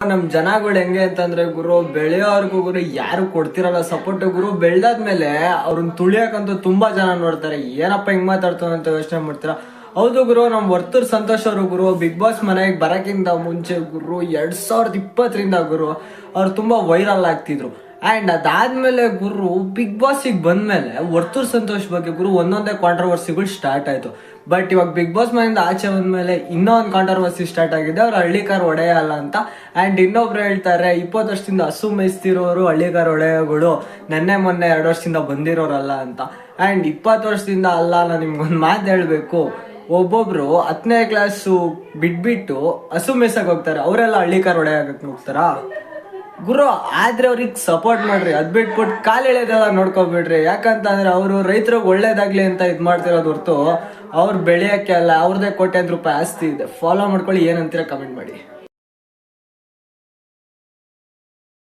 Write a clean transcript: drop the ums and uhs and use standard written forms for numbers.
ನಮ್ ಜನಗಳು ಹೆಂಗೆ ಅಂತಂದ್ರೆ ಗುರು ಬೆಳೆಯೋರ್ಗು ಗುರು ಯಾರು ಕೊಡ್ತಿರಲ್ಲ ಸಪೋರ್ಟ್. ಗುರು ಬೆಳ್ದಾದ್ಮೇಲೆ ಅವ್ರನ್ನ ತುಳಿಯಕಂತೂ ತುಂಬಾ ಜನ ನೋಡ್ತಾರೆ. ಏನಪ್ಪ ಹಿಂಗ್ ಮಾತಾಡ್ತಾವ ಅಂತ ಯೋಚನೆ ಮಾಡ್ತೀರಾ? ಹೌದು ಗುರು, ನಮ್ ವರ್ತೂರ್ ಸಂತೋಷ್ ಅವರು ಗುರು ಬಿಗ್ ಬಾಸ್ ಮನೆಗೆ ಬರಕ್ಕಿಂತ ಮುಂಚೆ ಗುರು 2020ರಿಂದ ಗುರು ಅವ್ರು ತುಂಬಾ ವೈರಲ್ ಆಗ್ತಿದ್ರು. ಅಂಡ್ ಅದಾದ್ಮೇಲೆ ಗುರು ಬಿಗ್ ಬಾಸ್ಗೆ ಬಂದ್ಮೇಲೆ ವರ್ತೂರ್ ಸಂತೋಷ್ ಬಗ್ಗೆ ಗುರು ಒಂದೊಂದೇ ಕಾಂಟ್ರವರ್ಸಿಗಳು ಸ್ಟಾರ್ಟ್ ಆಯ್ತು. ಬಟ್ ಇವಾಗ ಬಿಗ್ ಬಾಸ್ ಮನೆಯಿಂದ ಆಚೆ ಬಂದ್ಮೇಲೆ ಇನ್ನೂ ಒಂದು ಕಾಂಟ್ರವರ್ಸಿ ಸ್ಟಾರ್ಟ್ ಆಗಿದೆ, ಅವ್ರು ಹಳ್ಳಿಕಾರ್ ಒಡೆಯಲ್ಲ ಅಂತ. ಅಂಡ್ ಇನ್ನೊಬ್ರು ಹೇಳ್ತಾರೆ 20 ವರ್ಷದಿಂದ ಹಸು ಮೇಯಿಸ್ತಿರೋರು ಹಳ್ಳಿಕಾರ್ ಒಡೆಯಗಳು ನೆನ್ನೆ ಮೊನ್ನೆ 2 ವರ್ಷದಿಂದ ಬಂದಿರೋರಲ್ಲ ಅಂತ. ಅಂಡ್ 20 ವರ್ಷದಿಂದ ಅಲ್ಲ, ನಾನು ನಿಮ್ಗೊಂದು ಮಾತು ಹೇಳ್ಬೇಕು, ಒಬ್ಬೊಬ್ರು 10ನೇ ಕ್ಲಾಸು ಬಿಟ್ಬಿಟ್ಟು ಹಸು ಮೇಯ್ಸಕ್ ಹೋಗ್ತಾರೆ, ಅವರೆಲ್ಲ ಹಳ್ಳಿಕಾರ್ ಹೊಡೆಯಕ್ಕೆ ಹೋಗ್ತಾರಾ ಗುರು? ಆದ್ರೆ ಅವ್ರಿಗೆ ಸಪೋರ್ಟ್ ಮಾಡ್ರಿ, ಅದ್ ಬಿಟ್ಬಿಟ್ಟು ಕಾಲ್ ಎಳೆದೆಲ್ಲ ನೋಡ್ಕೊಬಿಡ್ರಿ. ಯಾಕಂತಂದ್ರೆ ಅವರು ರೈತರಿಗೆ ಒಳ್ಳೇದಾಗ್ಲಿ ಅಂತ ಇದ್ ಮಾಡ್ತಿರೋದು ಹೊರ್ತು ಅವ್ರು ಬೆಳೆಯಕ್ಕೆ ಅಲ್ಲ. ಅವ್ರದೇ ಕೋಟ್ಯಾಂತರ ರೂಪಾಯಿ ಆಸ್ತಿ ಇದೆ. ಫಾಲೋ ಮಾಡ್ಕೊಳ್ಳಿ, ಏನಂತೀರ ಕಮೆಂಟ್ ಮಾಡಿ.